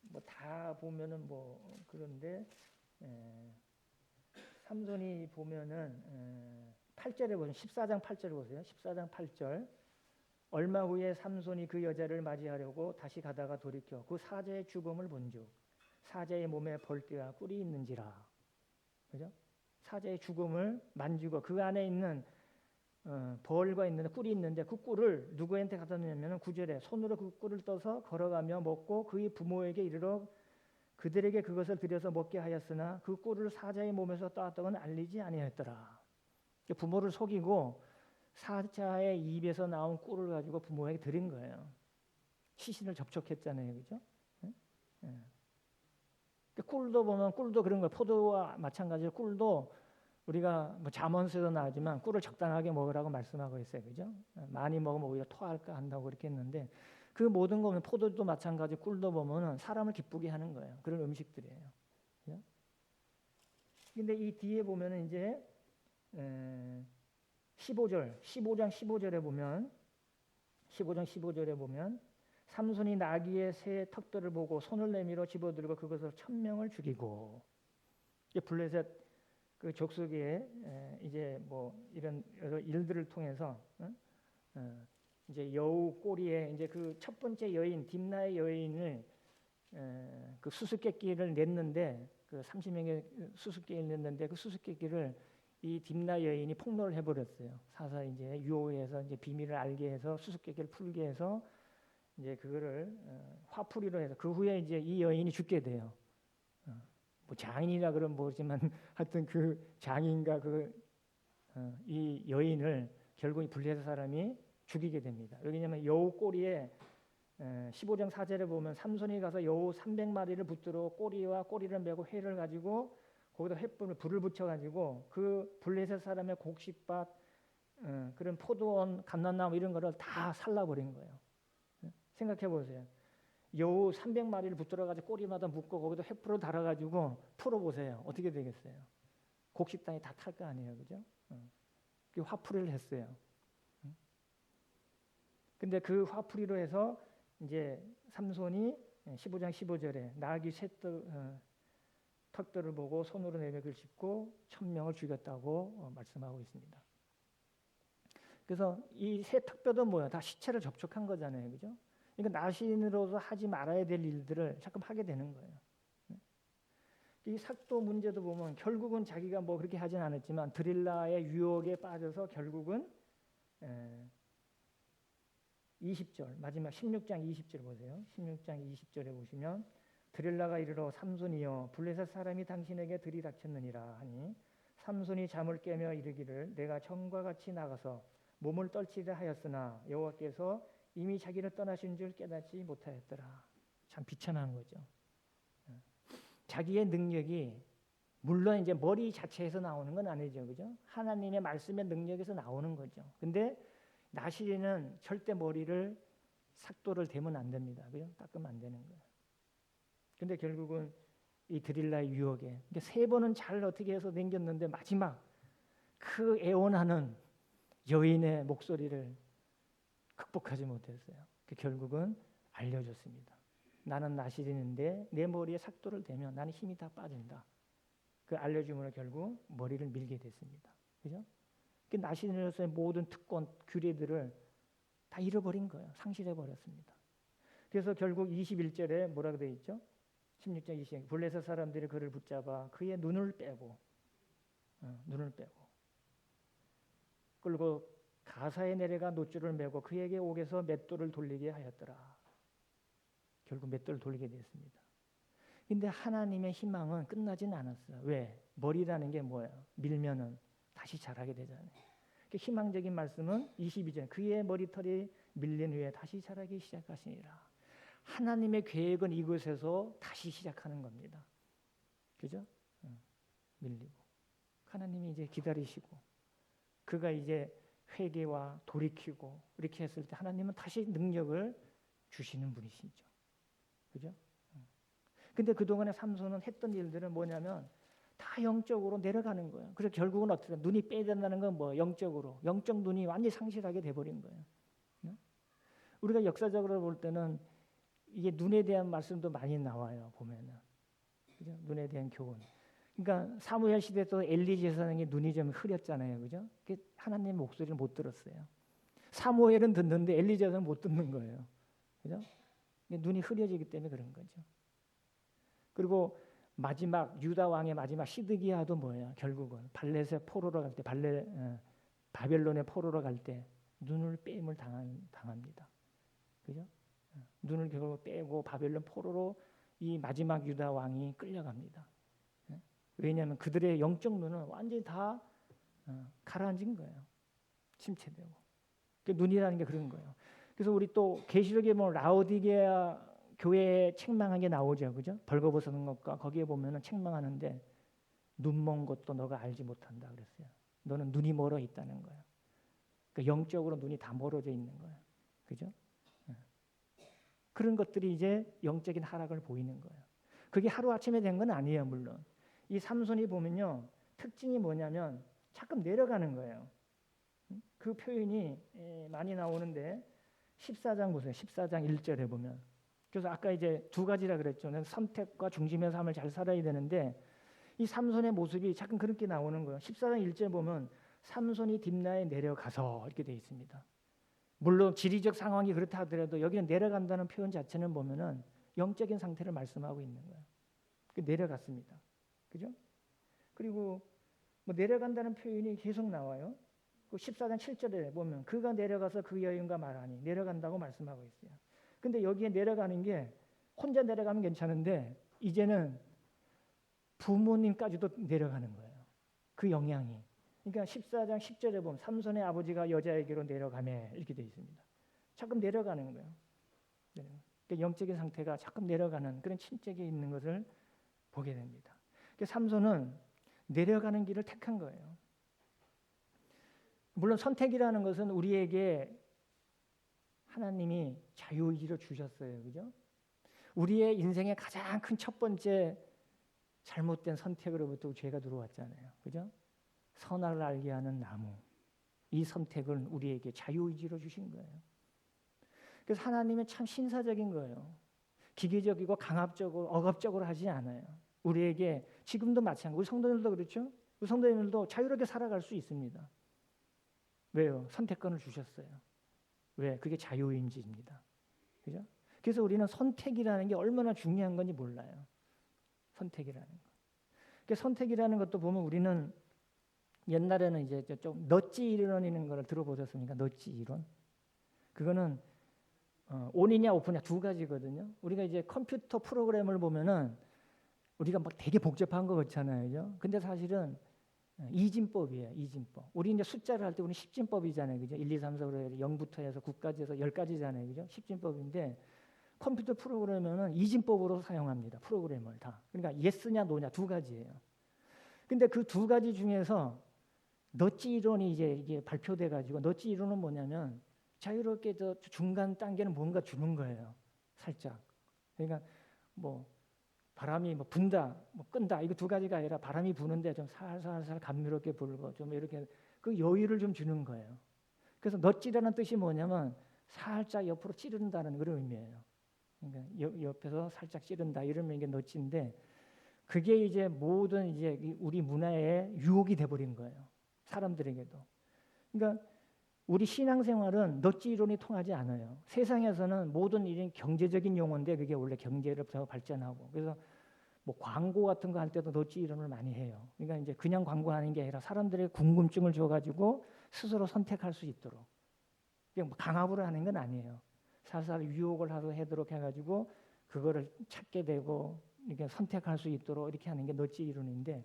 뭐 다 보면은 뭐 그런데 삼손이 보면은 8절에 보면 14장 8절 보세요. 14장 8절. 얼마 후에 삼손이 그 여자를 맞이하려고 다시 가다가 돌이켜 그 사자의 죽음을 본즉 사자의 몸에 벌떼와 꿀이 있는지라. 그죠? 사자의 죽음을 만지고 그 안에 있는 벌과 있는 꿀이 있는데 그 꿀을 누구한테 갖다 놓냐면 9절에 손으로 그 꿀을 떠서 걸어가며 먹고 그의 부모에게 이르러 그들에게 그것을 들여서 먹게 하였으나 그 꿀을 사자의 몸에서 따왔다고는 알리지 아니하였더라. 부모를 속이고 사자의 입에서 나온 꿀을 가지고 부모에게 드린 거예요. 시신을 접촉했잖아요, 그죠? 꿀도 보면 꿀도 그런 거예요. 포도와 마찬가지로 꿀도 우리가 뭐 잠언서에도 나오지만 꿀을 적당하게 먹으라고 말씀하고 있어요, 그죠? 많이 먹으면 오히려 토할까 한다고 그렇게 했는데 그 모든 거는 포도도 마찬가지, 꿀도 보면은 사람을 기쁘게 하는 거예요. 그런 음식들이에요. 그죠? 근데 이 뒤에 보면은 이제 15장 15절에 보면 15장 15절에 보면 삼손이 나귀의 새 턱들을 보고 손을 내밀어 집어들고 그것을 1000명을 죽이고 블레셋 그 족속에 이제 뭐 이런 여러 일들을 통해서 이제 여우 꼬리에 이제 그 첫 번째 여인 딥나의 여인을 그 수수께끼를 냈는데 그 30명의 수수께끼를 냈는데 그 수수께끼를 이 딥나 여인이 폭로를 해버렸어요. 사사 이제 유혹해서 이제 비밀을 알게 해서 수수께끼를 풀게 해서 이제 그거를 화풀이로 해서 그 후에 이제 이 여인이 죽게 돼요. 뭐 장인이라 그러면 모르지만 하여튼 그 장인과 이 여인을 결국 이 블레셋 사람이 죽이게 됩니다. 왜냐하면 여우 꼬리에 15장 4절에 보면 삼손이 가서 여우 300마리를 붙들어 꼬리와 꼬리를 메고 회를 가지고 거기다 횃불을 불을 붙여가지고 그 블레셋 사람의 곡식밭 그런 포도원 감람나무 이런 거를 다 살라버린 거예요. 생각해 보세요. 여우 300마리를 붙들어가지고 꼬리마다 묶고 거기다 횃불을 달아가지고 풀어보세요. 어떻게 되겠어요? 곡식 땅이 다 탈 거 아니에요, 그죠? 그 화풀이를 했어요. 근데 그 화풀이로 해서 이제 삼손이 15장 15절에 나귀 턱들을 보고 손으로 내맥을 짚고 1000명을 죽였다고 말씀하고 있습니다. 그래서 이 새 턱뼈도 뭐야? 다 시체를 접촉한 거잖아요, 그죠? 그러니까 나신으로서 하지 말아야 될 일들을 자꾸 하게 되는 거예요. 이 삭도 문제도 보면 결국은 자기가 뭐 그렇게 하진 않았지만 드릴라의 유혹에 빠져서 결국은 20절 마지막 16장 20절 보세요. 16장 20절에 보시면 드릴라가 이르러 삼손이여 블레셋 사람이 당신에게 들이닥쳤느니라 하니 삼손이 잠을 깨며 이르기를 내가 전과 같이 나가서 몸을 떨치려 하였으나 여호와께서 이미 자기를 떠나신 줄 깨닫지 못하였더라. 참 비참한 거죠. 자기의 능력이 물론 이제 머리 자체에서 나오는 건 아니죠, 그죠? 하나님의 말씀의 능력에서 나오는 거죠. 근데 나시린은 절대 머리를 삭도를 대면 안 됩니다. 그죠? 닦으면 안 되는 거예요. 근데 결국은 이 드릴라의 유혹에 그러니까 3번은 잘 어떻게 해서 남겼는데 마지막 그 애원하는 여인의 목소리를 극복하지 못했어요. 결국은 알려줬습니다. 나는 나시린인데 내 머리에 삭도를 대면 나는 힘이 다 빠진다. 그 알려줌으로 결국 머리를 밀게 됐습니다. 그죠? 그 나시린으로서의 모든 특권, 규례들을 다 잃어버린 거예요. 상실해 버렸습니다. 그래서 결국 21절에 뭐라고 되어 있죠? 16장 20절 블레셋 사람들이 그를 붙잡아 그의 눈을 빼고 끌고 가사에 내려가 놋줄을 메고 그에게 옥에서 맷돌을 돌리게 하였더라. 결국 맷돌을 돌리게 됐습니다. 근데 하나님의 희망은 끝나진 않았어요. 왜? 머리라는 게 뭐예요? 밀면은 다시 자라게 되잖아요. 희망적인 말씀은 22절 그의 머리털이 밀린 후에 다시 자라기 시작하시니라. 하나님의 계획은 이곳에서 다시 시작하는 겁니다. 그죠? 밀리고 하나님이 이제 기다리시고 그가 이제 회개와 돌이키고 이렇게 했을 때 하나님은 다시 능력을 주시는 분이시죠. 그죠? 근데 그동안에 삼손은 했던 일들은 뭐냐면 다 영적으로 내려가는 거예요. 그래서 결국은 어떻게 눈이 빼진다는 건 뭐 영적으로 영적 눈이 완전히 상실하게 돼버린 거예요. 우리가 역사적으로 볼 때는 이게 눈에 대한 말씀도 많이 나와요. 보면은 그죠? 눈에 대한 교훈. 그러니까 사무엘 시대 때 엘리 제사장의 눈이 좀 흐렸잖아요. 그죠? 하나님의 목소리를 못 들었어요. 사무엘은 듣는데 엘리 제사장은 못 듣는 거예요. 그죠? 눈이 흐려지기 때문에 그런 거죠. 그리고 마지막 유다 왕의 마지막 시드기야도 뭐예요? 결국은 발렛의 포로로 갈 때 바벨론의 포로로 갈 때 눈을 빼임을 당합니다. 그죠? 눈을 결국 빼고 바벨론 포로로 이 마지막 유다 왕이 끌려갑니다. 왜냐하면 그들의 영적 눈은 완전히 다 가라앉은 거예요. 침체되고. 눈이라는 게 그런 거예요. 그래서 우리 또 계시록에 보면 라오디게아 교회에 책망한 게 나오죠. 그죠? 벌거벗는 것과 거기에 보면은 책망하는데 눈 먼 것도 너가 알지 못한다 그랬어요. 너는 눈이 멀어 있다는 거예요. 그러니까 영적으로 눈이 다 멀어져 있는 거예요. 그죠? 그런 것들이 이제 영적인 하락을 보이는 거예요. 그게 하루아침에 된 건 아니에요. 물론. 이 삼손이 보면요. 특징이 뭐냐면 자꾸 내려가는 거예요. 그 표현이 많이 나오는데 14장 보세요. 14장 1절에 보면. 그래서 아까 이제 2가지라 그랬죠. 선택과 중심의 삶을 잘 살아야 되는데 이 삼손의 모습이 자꾸 그렇게 나오는 거예요. 14장 1절 보면 삼손이 딥나에 내려가서 이렇게 되어 있습니다. 물론 지리적 상황이 그렇다 하더라도 여기는 내려간다는 표현 자체는 보면은 영적인 상태를 말씀하고 있는 거예요. 내려갔습니다. 그죠? 그리고 뭐 내려간다는 표현이 계속 나와요. 14장 7절에 보면 그가 내려가서 그 여인과 말하니 내려간다고 말씀하고 있어요. 근데 여기에 내려가는 게 혼자 내려가면 괜찮은데 이제는 부모님까지도 내려가는 거예요. 그 영향이. 그러니까 14장 10절에 보면 삼손의 아버지가 여자에게로 내려가매 이렇게 되어 있습니다. 자꾸 내려가는 거예요. 그러니까 영적인 상태가 자꾸 내려가는 그런 침체기에 있는 것을 보게 됩니다. 그러니까 삼손은 내려가는 길을 택한 거예요. 물론 선택이라는 것은 우리에게 하나님이 자유의지를 주셨어요. 그죠? 우리의 인생의 가장 큰 첫 번째 잘못된 선택으로부터 죄가 들어왔잖아요. 그죠? 선악을 알게 하는 나무. 이 선택은 우리에게 자유의지로 주신 거예요. 그래서 하나님은 참 신사적인 거예요. 기계적이고 강압적으로 억압적으로 하지 않아요. 우리에게 지금도 마찬가지. 우리 성도님들도 그렇죠? 우리 성도님들도 자유롭게 살아갈 수 있습니다. 왜요? 선택권을 주셨어요. 왜? 그게 자유의지입니다. 그죠? 그래서 우리는 선택이라는 게 얼마나 중요한 건지 몰라요. 선택이라는 거. 그러니까 선택이라는 것도 보면 우리는 옛날에는 이제 좀 넛지 이론이라는 걸 들어보셨습니까? 넛지 이론. 그거는 온이냐 오프냐 2가지거든요. 우리가 이제 컴퓨터 프로그램을 보면은 우리가 막 되게 복잡한 거 같잖아요. 그죠? 근데 사실은 이진법이에요. 이진법. 우리 이제 숫자를 할 때 우리 10진법이잖아요. 그죠? 1, 2, 3, 4, 5, 0부터 해서 9까지 해서 10가지잖아요. 그죠? 10진법인데 컴퓨터 프로그램은 이진법으로 사용합니다. 프로그램을 다. 그러니까 예스냐 노냐 2가지예요. 근데 그 2가지 중에서 너찌 이론이 이제 이게 발표돼 가지고 너찌 이론은 뭐냐면 자유롭게 저 중간 단계는 뭔가 주는 거예요. 살짝. 그러니까 뭐 바람이 뭐 분다, 뭐 끈다 이거 두 가지가 아니라 바람이 부는데 좀 살살살 감미롭게 불고 좀 이렇게 그 여유를 좀 주는 거예요. 그래서 너찌라는 뜻이 뭐냐면 살짝 옆으로 찌른다는 그런 의미예요. 그러니까 옆에서 살짝 찌른다 이러면 이게 너찌인데 그게 이제 모든 이제 우리 문화의 유혹이 돼버린 거예요. 사람들에게도. 그러니까 우리 신앙생활은 너찌 이론이 통하지 않아요. 세상에서는 모든 일이 경제적인 용어인데 그게 원래 경제를 더 발전하고 그래서 뭐 광고 같은 거 할 때도 너찌 이론을 많이 해요. 그러니까 이제 그냥 광고하는 게 아니라 사람들의 궁금증을 줘가지고 스스로 선택할 수 있도록 그냥 뭐 강압으로 하는 건 아니에요. 살살 유혹을 하도록 해가지고 그거를 찾게 되고 이렇게 선택할 수 있도록 이렇게 하는 게 너찌 이론인데,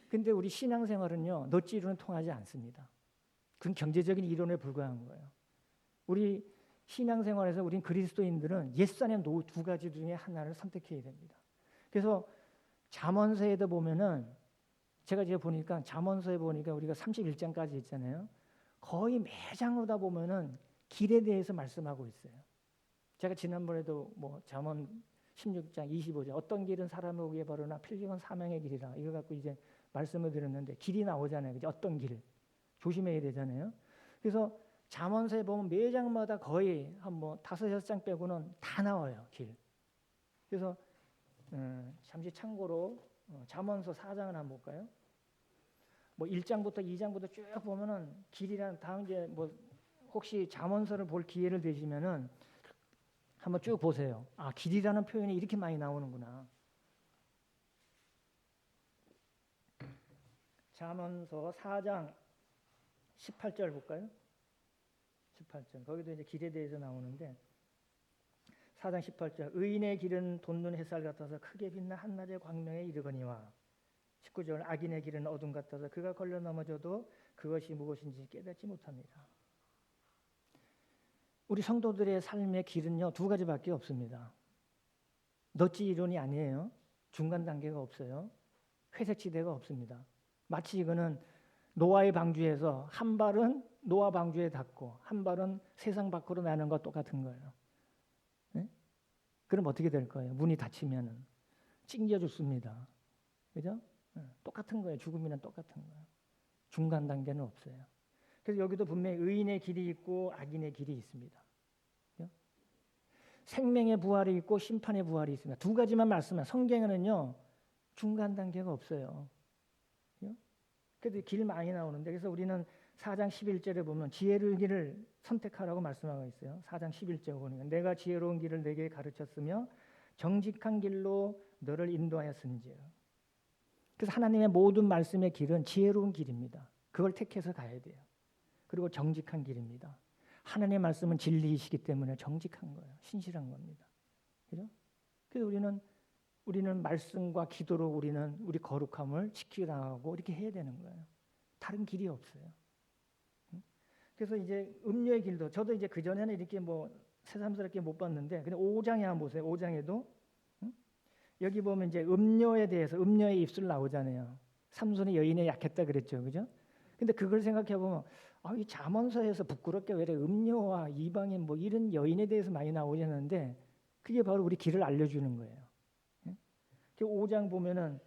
근데 우리 신앙생활은요 너찌 이론은 통하지 않습니다. 그건 경제적인 이론에 불과한 거예요. 우리 신앙생활에서 우린 그리스도인들은 옛산의 두 가지 중에 하나를 선택해야 됩니다. 그래서 잠언서에도 보면은 제가 이제 보니까 잠언서에 보니까 우리가 31장까지 있잖아요. 거의 매장마다 보면은 길에 대해서 말씀하고 있어요. 제가 지난번에도 뭐 잠언 16장 25절 어떤 길은 사람을 위해 바르나 필경은 사명의 길이라 이거 갖고 이제 말씀을 드렸는데 길이 나오잖아요. 그죠? 어떤 길 조심해야 되잖아요. 그래서 잠언서에 보면 매장마다 거의 한 뭐 5-6장 빼고는 다 나와요. 길. 그래서 잠시 참고로 잠언서 4장을 한번 볼까요? 뭐 1장부터 2장부터 쭉 보면은 길이란 다음 이제 뭐 혹시 잠언서를 볼 기회를 되시면은 한번 쭉 보세요. 아, 길이라는 표현이 이렇게 많이 나오는구나. 잠언서 4장 18절 볼까요? 18절. 거기도 이제 길에 대해서 나오는데 4장 18절. 의인의 길은 돋는 햇살 같아서 크게 빛나 한낮의 광명에 이르거니와 19절. 악인의 길은 어둠 같아서 그가 걸려 넘어져도 그것이 무엇인지 깨닫지 못합니다. 우리 성도들의 삶의 길은요 두 가지밖에 없습니다. 너찌 이론이 아니에요. 중간 단계가 없어요. 회색지대가 없습니다. 마치 이거는 노아의 방주에서 한 발은 노아 방주에 닿고 한 발은 세상 밖으로 나는 것 똑같은 거예요. 네? 그럼 어떻게 될 거예요? 문이 닫히면은 찡겨 죽습니다. 그죠? 똑같은 거예요. 죽음이랑 똑같은 거예요. 중간 단계는 없어요. 그래서 여기도 분명히 의인의 길이 있고 악인의 길이 있습니다. 그죠? 생명의 부활이 있고 심판의 부활이 있습니다. 두 가지만 말씀해요. 성경에는요 중간 단계가 없어요. 그죠? 그래도 길 많이 나오는데 그래서 우리는 4장 11절에 보면 지혜로운 길을 선택하라고 말씀하고 있어요. 4장 11절에 보니까 내가 지혜로운 길을 내게 가르쳤으며 정직한 길로 너를 인도하였은지요. 그래서 하나님의 모든 말씀의 길은 지혜로운 길입니다. 그걸 택해서 가야 돼요. 그리고 정직한 길입니다. 하나님의 말씀은 진리이시기 때문에 정직한 거예요. 신실한 겁니다. 그죠? 그래서 우리는 말씀과 기도로 우리는 우리 거룩함을 지키라고 이렇게 해야 되는 거예요. 다른 길이 없어요. 그래서 이제 음료의 길도 저도 이제 그 전에는 이렇게 뭐 새삼스럽게 못 봤는데 근데 5장에 한번 보세요. 5장에도 여기 보면 이제 음료에 대해서 음료의 입술 나오잖아요. 삼손이 여인에 약했다 그랬죠, 그죠? 근데 그걸 생각해 보면 이 잠언서에서 부끄럽게 왜 음료와 이방인 뭐 이런 여인에 대해서 많이 나오셨는데 그게 바로 우리 길을 알려주는 거예요. 5장 보면은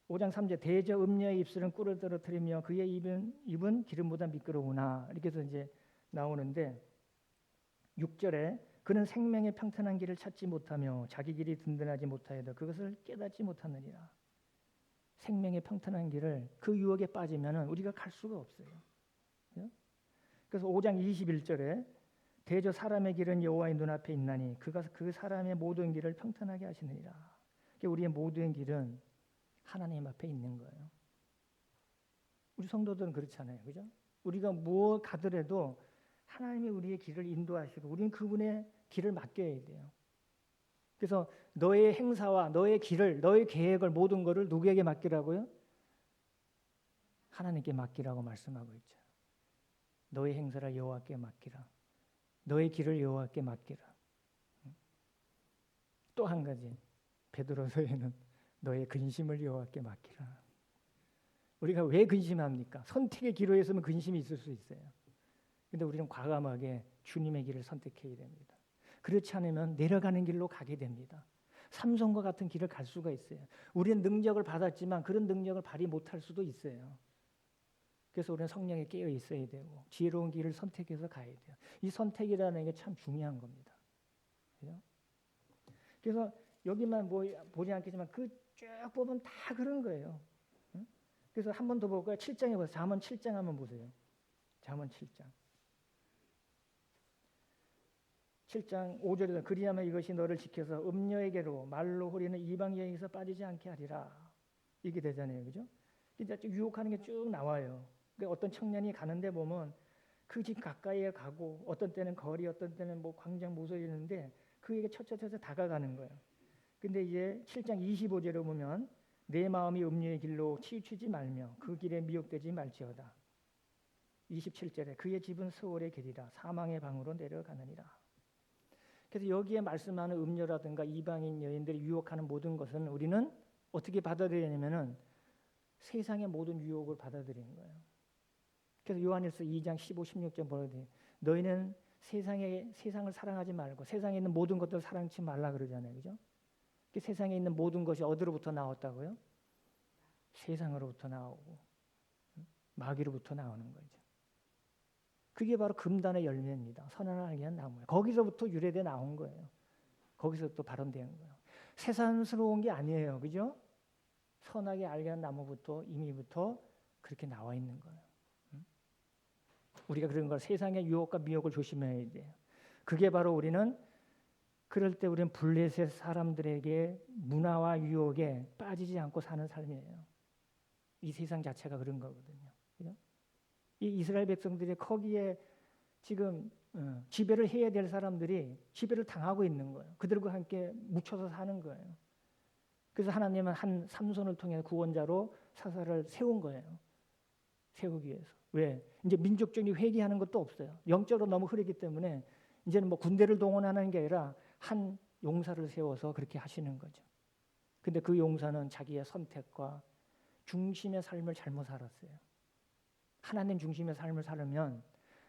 5장 3절 대저 음녀의 입술은 꿀을 떨어뜨리며 그의 입은 기름보다 미끄러우나 이렇게 해서 이제 나오는데 6절에 그는 생명의 평탄한 길을 찾지 못하며 자기 길이 든든하지 못하여도 그것을 깨닫지 못하느니라. 생명의 평탄한 길을 그 유혹에 빠지면은 우리가 갈 수가 없어요. 그래서 5장 21절에 대저 사람의 길은 여호와의 눈앞에 있나니 그가 그 사람의 모든 길을 평탄하게 하시느니라. 우리의 모든 길은 하나님 앞에 있는 거예요. 우리 성도들은 그렇잖아요. 그죠? 우리가 뭐 가더라도 하나님이 우리의 길을 인도하시고 우리는 그분의 길을 맡겨야 돼요. 그래서 너의 행사와 너의 길을 너의 계획을 모든 것을 누구에게 맡기라고요? 하나님께 맡기라고 말씀하고 있죠. 너의 행사를 여호와께 맡기라. 너의 길을 여호와께 맡기라. 또 한 가지 베드로서에는 너의 근심을 여호와께 맡기라. 우리가 왜 근심합니까? 선택의 기로에 있으면 근심이 있을 수 있어요. 근데 우리는 과감하게 주님의 길을 선택해야 됩니다. 그렇지 않으면 내려가는 길로 가게 됩니다. 삼손과 같은 길을 갈 수가 있어요. 우리는 능력을 받았지만 그런 능력을 발휘 못할 수도 있어요. 그래서 우리는 성령에 깨어 있어야 되고 지혜로운 길을 선택해서 가야 돼요. 이 선택이라는 게 참 중요한 겁니다. 그죠? 그래서 여기만 보지 않겠지만 그 쭉 보면 다 그런 거예요. 응? 그래서 한 번 더 볼까요? 7장에 보세요. 잠언 7장 한번 보세요. 잠언 7장. 7장 5절에서 그리하면 이것이 너를 지켜서 음녀에게로 말로 호리는 이방 여인에서 빠지지 않게 하리라. 이게 되잖아요. 그죠? 진짜 유혹하는 게 쭉 나와요. 그러니까 어떤 청년이 가는데 보면 그 집 가까이에 가고 어떤 때는 거리 어떤 때는 뭐 광장 모서리 있는데 그에게 처처처처 다가가는 거예요. 근데 이제 7장 25절에 보면 내 마음이 음녀의 길로 치우치지 말며 그 길에 미혹되지 말지어다. 27절에 그의 집은 스올의 길이라 사망의 방으로 내려가느니라. 그래서 여기에 말씀하는 음녀라든가 이방인 여인들이 유혹하는 모든 것은 우리는 어떻게 받아들이냐면은 세상의 모든 유혹을 받아들이는 거예요. 그래서 요한일서 2장 15, 16절 보는데 너희는 세상을 사랑하지 말고 세상에 있는 모든 것들을 사랑치 말라 그러잖아요. 그죠? 세상에 있는 모든 것이 어디로부터 나왔다고요? 세상으로부터 나오고 마귀로부터 나오는 거죠. 그게 바로 금단의 열매입니다. 선악을 알게 한 나무예요. 거기서부터 유래돼 나온 거예요. 거기서 또 발원된 거예요. 세상스러운 게 아니에요. 그죠? 선악에 알게 한 나무부터 이미부터 그렇게 나와 있는 거예요. 우리가 그런 걸 세상의 유혹과 미혹을 조심해야 돼요. 그게 바로 우리는 그럴 때 우리는 블레셋 사람들에게 문화와 유혹에 빠지지 않고 사는 삶이에요. 이 세상 자체가 그런 거거든요. 그죠? 이 이스라엘 백성들이 거기에 지금 지배를 해야 될 사람들이 지배를 당하고 있는 거예요. 그들과 함께 묻혀서 사는 거예요. 그래서 하나님은 한 삼손을 통해 구원자로 사사를 세운 거예요. 세우기 위해서. 왜? 이제 민족적인 회개하는 것도 없어요. 영적으로 너무 흐르기 때문에 이제는 뭐 군대를 동원하는 게 아니라 한 용사를 세워서 그렇게 하시는 거죠. 근데 그 용사는 자기의 선택과 중심의 삶을 잘못 살았어요. 하나님 중심의 삶을 살면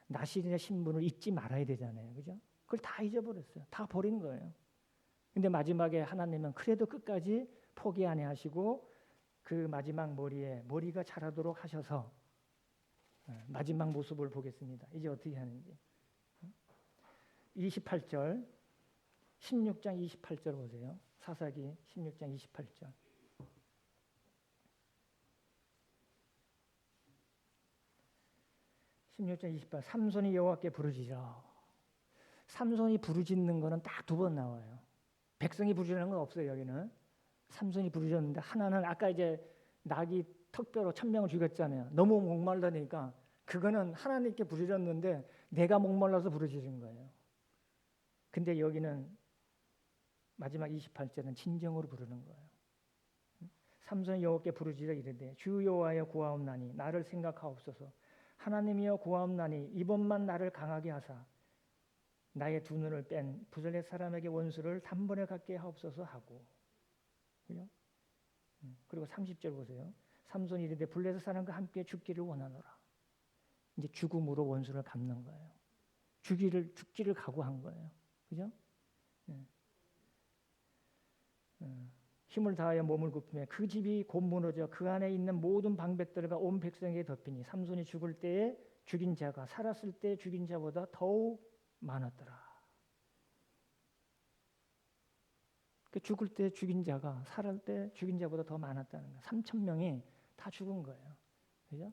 나시린의 신분을 잊지 말아야 되잖아요. 그죠? 그걸 다 잊어버렸어요. 다 버린 거예요. 근데 마지막에 하나님은 그래도 끝까지 포기 안 하시고 그 마지막 머리가 자라도록 하셔서 마지막 모습을 보겠습니다. 이제 어떻게 하는지. 28절 16장 28절 보세요. 사사기 16장 28절. 삼손이 여호와께 부르짖으라. 삼손이 부르짖는 거는 딱 두 번 나와요. 백성이 부르짖는 건 없어요. 여기는 삼손이 부르짖었는데 하나는 아까 이제 낙이 턱뼈로 1000명을 죽였잖아요. 너무 목말라니까 그거는 하나님께 부르짖었는데 내가 목말라서 부르짖은 거예요. 근데 여기는 마지막 28절은 진정으로 부르는 거예요. 삼손이 여호와께 부르짖어 이르되 주 여호와여 구하옵나니 나를 생각하옵소서. 하나님이여 구하옵나니 이번만 나를 강하게 하사 나의 두 눈을 뺀 블레셋 사람에게 원수를 단번에 갖게 하옵소서 하고. 그죠? 그리고 30절 보세요. 삼손이 이르되 블레셋 사람과 함께 죽기를 원하노라. 이제 죽음으로 원수를 갚는 거예요. 죽기를 각오한 거예요. 그죠? 힘을 다하여 몸을 굽히며 그 집이 곧 무너져 그 안에 있는 모든 방백들과 온 백성에게 덮이니 삼손이 죽을 때에 죽인 자가 살았을 때 죽인 자보다 더욱 많았더라. 그 죽을 때 죽인 자가 살을 때 죽인 자보다 더 많았다는 거예요. 3000명이 다 죽은 거예요. 그죠?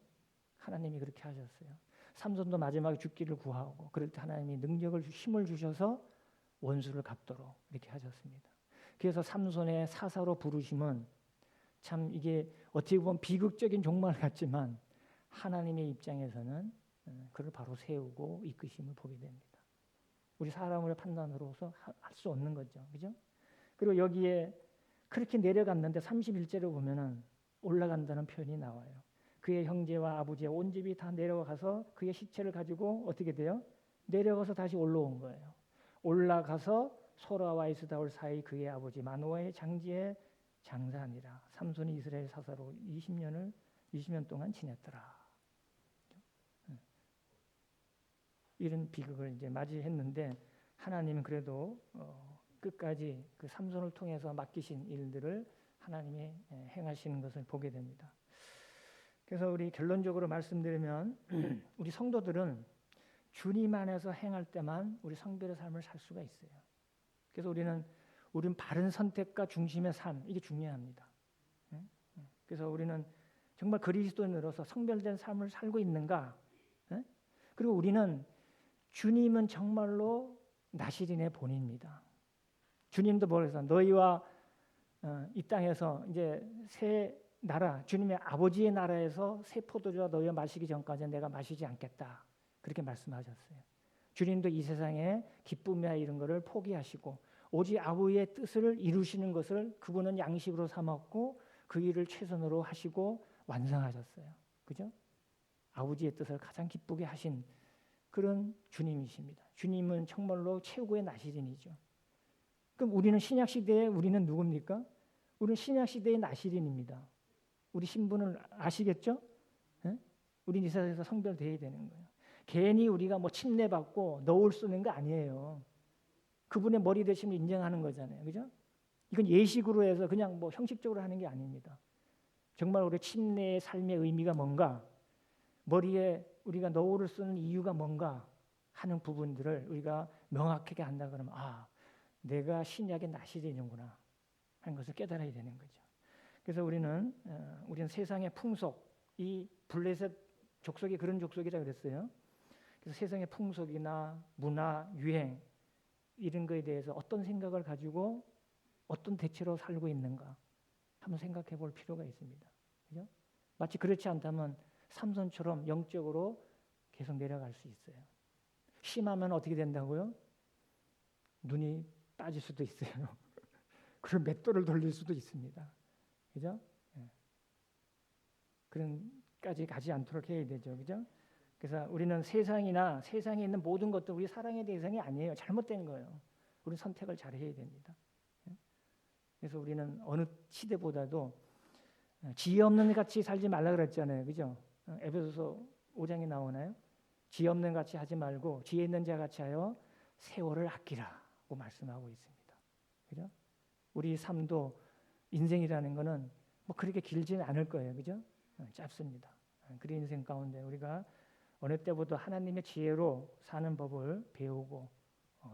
하나님이 그렇게 하셨어요. 삼손도 마지막에 죽기를 구하고 그럴 때 하나님이 능력을 힘을 주셔서 원수를 갚도록 이렇게 하셨습니다. 그래서 삼손의 사사로 부르심은 참 이게 어떻게 보면 비극적인 종말 같지만 하나님의 입장에서는 그를 바로 세우고 이끄심을 보게 됩니다. 우리 사람의 판단으로서 할 수 없는 거죠. 그죠? 그리고 여기에 그렇게 내려갔는데 31절에 보면은 올라간다는 표현이 나와요. 그의 형제와 아버지와 온 집이 다 내려가서 그의 시체를 가지고 어떻게 돼요? 내려가서 다시 올라온 거예요. 올라가서 소라와 에스다올 사이 그의 아버지 마노아의 장지에 장사하니라. 삼손이 이스라엘 사사로 20년을 20년 동안 지냈더라. 이런 비극을 이제 맞이했는데 하나님은 그래도 끝까지 그 삼손을 통해서 맡기신 일들을 하나님이 행하시는 것을 보게 됩니다. 그래서 우리 결론적으로 말씀드리면 우리 성도들은 주님 안에서 행할 때만 우리 성별의 삶을 살 수가 있어요. 그래서 우리는 바른 선택과 중심의 삶, 이게 중요합니다. 그래서 우리는 정말 그리스도인으로서 성별된 삶을 살고 있는가? 그리고 우리는 주님은 정말로 나시린의 본입니다. 주님도 뭐래서 너희와 이 땅에서 이제 새 나라, 주님의 아버지의 나라에서 새 포도주와 너희와 마시기 전까지는 내가 마시지 않겠다. 그렇게 말씀하셨어요. 주님도 이 세상에 기쁨이나 이런 것을 포기하시고 오직 아버지의 뜻을 이루시는 것을 그분은 양식으로 삼았고 그 일을 최선으로 하시고 완성하셨어요. 그죠? 아버지의 뜻을 가장 기쁘게 하신 그런 주님이십니다. 주님은 정말로 최고의 나시린이죠. 그럼 우리는 신약 시대에 우리는 누굽니까? 우리는 신약 시대의 나시린입니다. 우리 신분을 아시겠죠? 우리는 이 세상에서 성별되어야 되는 거예요. 괜히 우리가 뭐 침례받고 너울 쓰는 거 아니에요. 그분의 머리 되심을 인정하는 거잖아요. 그죠? 이건 예식으로 해서 그냥 뭐 형식적으로 하는 게 아닙니다. 정말 우리 침례의 삶의 의미가 뭔가, 머리에 우리가 너울을 쓰는 이유가 뭔가 하는 부분들을 우리가 명확하게 한다 그러면 내가 신약의 나시린이구나 하는 것을 깨달아야 되는 거죠. 그래서 우리는 세상의 풍속, 이 블레셋 족속이 그런 족속이라고 그랬어요. 그래서 세상의 풍속이나 문화, 유행 이런 거에 대해서 어떤 생각을 가지고 어떤 대체로 살고 있는가 한번 생각해 볼 필요가 있습니다. 그죠? 마치 그렇지 않다면 삼손처럼 영적으로 계속 내려갈 수 있어요. 심하면 어떻게 된다고요? 눈이 빠질 수도 있어요. 그럼 맷돌을 돌릴 수도 있습니다. 그죠? 그런까지 가지 않도록 해야 되죠. 그죠? 그래서 우리는 세상에 있는 모든 것들 우리 사랑의 대상이 아니에요. 잘못된 거예요. 우리는 선택을 잘 해야 됩니다. 그래서 우리는 어느 시대보다도 지혜 없는 같이 살지 말라 그랬잖아요. 그죠? 에베소서 5장에 나오나요? 지혜 없는 같이 하지 말고 지혜 있는 자 같이 하여 세월을 아끼라고 말씀하고 있습니다. 그죠? 우리 삶도 인생이라는 거는 뭐 그렇게 길지는 않을 거예요. 그죠? 짧습니다. 그 인생 가운데 우리가 어느 때보다 하나님의 지혜로 사는 법을 배우고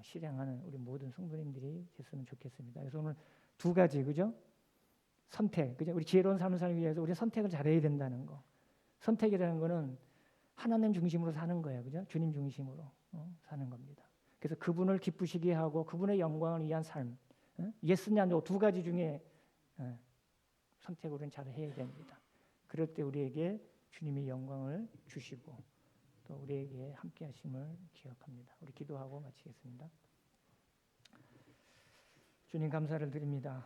실행하는 우리 모든 성도님들이 됐으면 좋겠습니다. 그래서 오늘 두 가지, 그죠? 선택, 그죠? 우리 지혜로운 삶을 살기 위해서 우리 선택을 잘해야 된다는 거. 선택이라는 거는 하나님 중심으로 사는 거예요, 그죠? 주님 중심으로 사는 겁니다. 그래서 그분을 기쁘시게 하고 그분의 영광을 위한 삶, 예스냐 노 두 가지 중에 선택을 우리는 잘 해야 됩니다. 그럴 때 우리에게 주님이 영광을 주시고 또 우리에게 함께 하심을 기억합니다. 우리 기도하고 마치겠습니다. 주님 감사를 드립니다.